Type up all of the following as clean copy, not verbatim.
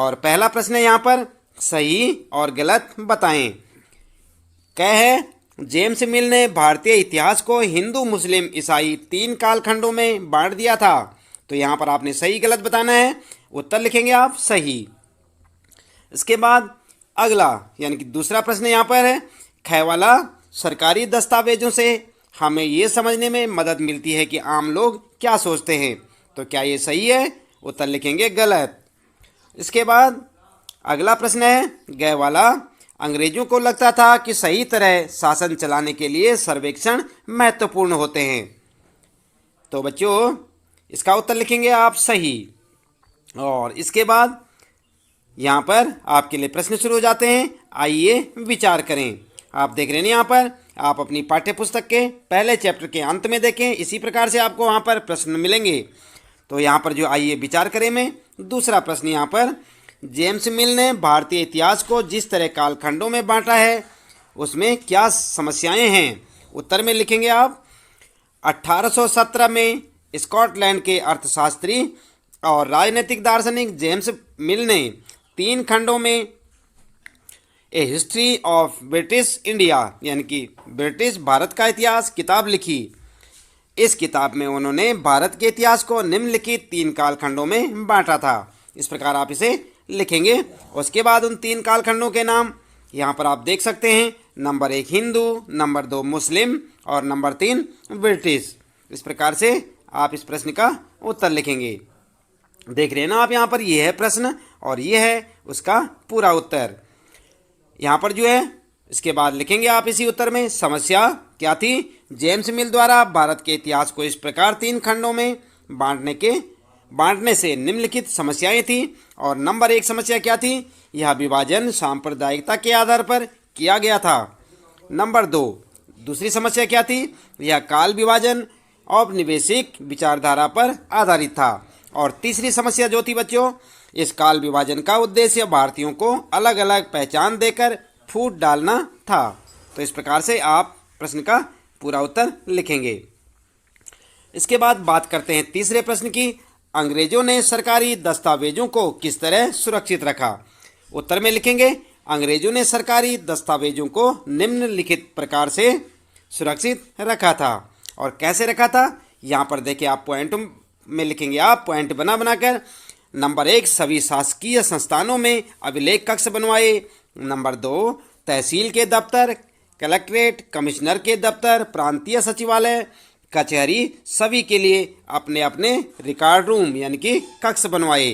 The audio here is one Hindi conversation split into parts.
और पहला प्रश्न है यहाँ पर, सही और गलत बताएं। कह है, जेम्स मिल ने भारतीय इतिहास को हिंदू, मुस्लिम, ईसाई 3 कालखंडों में बांट दिया था। तो यहाँ पर आपने सही गलत बताना है। उत्तर लिखेंगे आप सही। इसके बाद अगला यानी कि दूसरा प्रश्न यहाँ पर है, ख वाला, सरकारी दस्तावेजों से हमें ये समझने में मदद मिलती है कि आम लोग क्या सोचते हैं। तो क्या ये सही है? उत्तर लिखेंगे गलत। इसके बाद अगला प्रश्न है, ग वाला, अंग्रेजों को लगता था कि सही तरह शासन चलाने के लिए सर्वेक्षण महत्वपूर्ण होते हैं। तो बच्चों इसका उत्तर लिखेंगे आप सही। और इसके बाद यहाँ पर आपके लिए प्रश्न शुरू हो जाते हैं। आइए विचार करें। आप देख रहे हैं यहाँ पर, आप अपनी पाठ्य पुस्तक के पहले चैप्टर के अंत में देखें, इसी प्रकार से आपको वहाँ पर प्रश्न मिलेंगे। तो यहाँ पर जो आइए विचार करें में दूसरा प्रश्न यहाँ पर, जेम्स मिल ने भारतीय इतिहास को जिस तरह कालखंडों में बांटा है उसमें क्या समस्याएं हैं। उत्तर में लिखेंगे आप, 1817 में स्कॉटलैंड के अर्थशास्त्री और राजनीतिक दार्शनिक जेम्स मिल ने 3 खंडों में ए हिस्ट्री ऑफ ब्रिटिश इंडिया यानी कि ब्रिटिश भारत का इतिहास किताब लिखी। इस किताब में उन्होंने भारत के इतिहास को निम्नलिखित 3 कालखंडों में बांटा था। इस प्रकार आप इसे लिखेंगे। उसके बाद उन 3 कालखंडों के नाम यहाँ पर आप देख सकते हैं। नंबर 1 हिंदू, नंबर 2 मुस्लिम और नंबर 3 ब्रिटिश। इस प्रकार से आप इस प्रश्न का उत्तर लिखेंगे। देख रहे हैं ना आप यहाँ पर, ये है प्रश्न और ये है उसका पूरा उत्तर। यहाँ पर जो है इसके बाद लिखेंगे आप इसी उत्तर में, समस्या क्या थी। जेम्स मिल द्वारा भारत के इतिहास को इस प्रकार 3 खंडों में बांटने से निम्नलिखित समस्याएं थी। और नंबर 1 समस्या क्या थी, यह विभाजन सांप्रदायिकता के आधार पर किया गया था। नंबर 2 दूसरी समस्या क्या थी, यह काल विभाजन औपनिवेशिक विचारधारा पर आधारित था। और तीसरी समस्या जो थी बच्चों, इस काल विभाजन का उद्देश्य भारतीयों को अलग अलग पहचान देकर फूट डालना था। तो इस प्रकार से आप प्रश्न का पूरा उत्तर लिखेंगे। इसके बाद बात करते हैं तीसरे प्रश्न की, अंग्रेजों ने सरकारी दस्तावेजों को किस तरह सुरक्षित रखा। उत्तर में लिखेंगे, अंग्रेजों ने सरकारी दस्तावेजों को निम्नलिखित प्रकार से सुरक्षित रखा था। और कैसे रखा था, यहाँ पर देखिए आप पॉइंट में लिखेंगे, आप पॉइंट बना बनाकर। नंबर 1 सभी शासकीय संस्थानों में अभिलेख कक्ष बनवाए। नंबर 2 तहसील के दफ्तर, कलेक्ट्रेट, कमिश्नर के दफ्तर, प्रांतीय सचिवालय, कचहरी सभी के लिए अपने अपने रिकॉर्ड रूम यानी कि कक्ष बनवाए।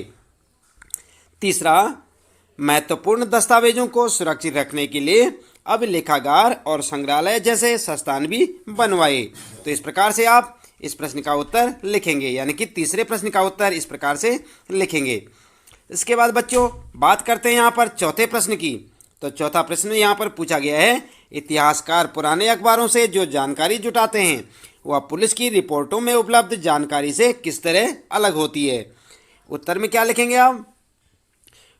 तीसरा, महत्वपूर्ण दस्तावेजों को सुरक्षित रखने के लिए अभिलेखागार और संग्रहालय जैसे संस्थान भी बनवाए। तो इस प्रकार से आप इस प्रश्न का उत्तर लिखेंगे, यानी कि तीसरे प्रश्न का उत्तर इस प्रकार से लिखेंगे। इसके बाद बच्चों बात करते हैं यहाँ पर चौथे प्रश्न की। तो चौथा प्रश्न यहाँ पर पूछा गया है, इतिहासकार पुराने अखबारों से जो जानकारी जुटाते हैं वह पुलिस की रिपोर्टों में उपलब्ध जानकारी से किस तरह अलग होती है। उत्तर में क्या लिखेंगे आप?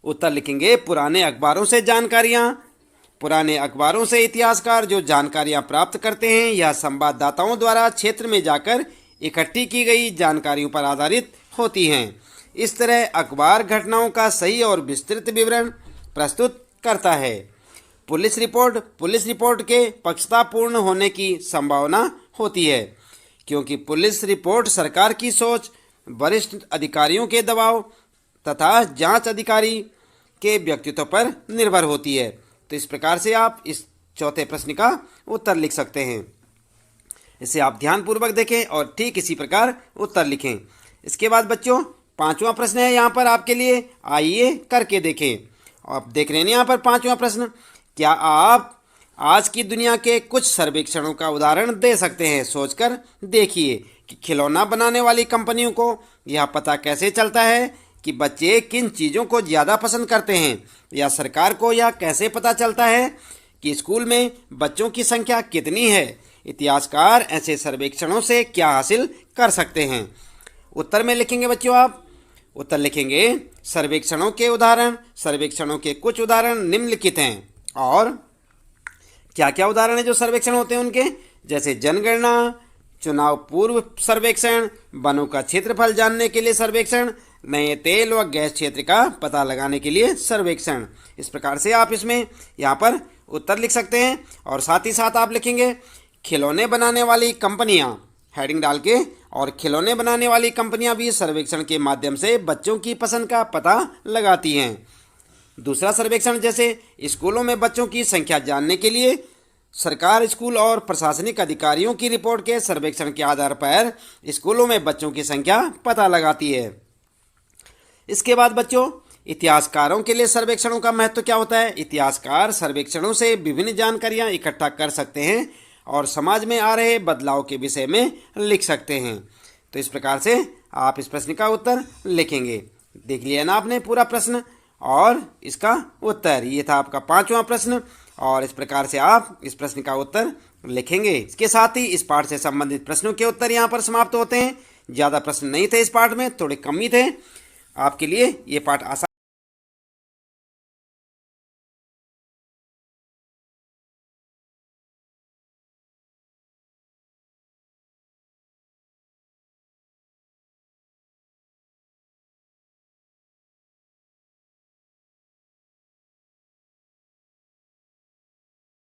उत्तर लिखेंगे, पुराने अखबारों से जानकारियाँ। पुराने अखबारों से इतिहासकार जो जानकारियां प्राप्त करते हैं यह संवाददाताओं द्वारा क्षेत्र में जाकर इकट्ठी की गई जानकारियों पर आधारित होती हैं। इस तरह अखबार घटनाओं का सही और विस्तृत विवरण प्रस्तुत करता है। पुलिस रिपोर्ट के पक्षतापूर्ण होने की संभावना होती है, क्योंकि पुलिस रिपोर्ट सरकार की सोच, वरिष्ठ अधिकारियों के दबाव तथा जांच अधिकारी के व्यक्तित्व पर निर्भर होती है। तो इस प्रकार से आप इस चौथे प्रश्न का उत्तर लिख सकते हैं। इसे आप ध्यानपूर्वक देखें और ठीक इसी प्रकार उत्तर लिखें। इसके बाद बच्चों पांचवा प्रश्न है यहाँ पर आपके लिए, आइए करके देखें। आप देख रहे हैं यहाँ पर पांचवा प्रश्न, क्या आप आज की दुनिया के कुछ सर्वेक्षणों का उदाहरण दे सकते हैं। सोचकर देखिए कि खिलौना बनाने वाली कंपनियों को यह पता कैसे चलता है कि बच्चे किन चीज़ों को ज़्यादा पसंद करते हैं, या सरकार को यह कैसे पता चलता है कि स्कूल में बच्चों की संख्या कितनी है। इतिहासकार ऐसे सर्वेक्षणों से क्या हासिल कर सकते हैं। उत्तर में लिखेंगे बच्चों आप, उत्तर लिखेंगे सर्वेक्षणों के कुछ उदाहरण निम्नलिखित हैं। और क्या क्या उदाहरण है जो सर्वेक्षण होते हैं उनके, जैसे जनगणना, चुनाव पूर्व सर्वेक्षण, वनों का क्षेत्रफल जानने के लिए सर्वेक्षण, नए तेल व गैस क्षेत्र का पता लगाने के लिए सर्वेक्षण। इस प्रकार से आप इसमें यहाँ पर उत्तर लिख सकते हैं। और साथ ही साथ आप लिखेंगे खिलौने बनाने वाली कंपनियां हेडिंग डाल के, और खिलौने बनाने वाली कंपनियां भी सर्वेक्षण के माध्यम से बच्चों की पसंद का पता लगाती हैं। दूसरा सर्वेक्षण, जैसे स्कूलों में बच्चों की संख्या जानने के लिए सरकार स्कूल और प्रशासनिक अधिकारियों की रिपोर्ट के सर्वेक्षण के आधार पर स्कूलों में बच्चों की संख्या पता लगाती है। इसके बाद बच्चों, इतिहासकारों के लिए सर्वेक्षणों का महत्व क्या होता है। इतिहासकार सर्वेक्षणों से विभिन्न जानकारियां इकट्ठा कर सकते हैं और समाज में आ रहे बदलाव के विषय में लिख सकते हैं। तो इस प्रकार से आप इस प्रश्न का उत्तर लिखेंगे। देख लिया ना आपने पूरा प्रश्न और इसका उत्तर। ये था आपका 5वां प्रश्न और इस प्रकार से आप इस प्रश्न का उत्तर लिखेंगे। इसके साथ ही इस पाठ से संबंधित प्रश्नों के उत्तर यहाँ पर समाप्त होते हैं। ज़्यादा प्रश्न नहीं थे इस पाठ में, थोड़े कम ही थे। आपके लिए ये पाठ आसान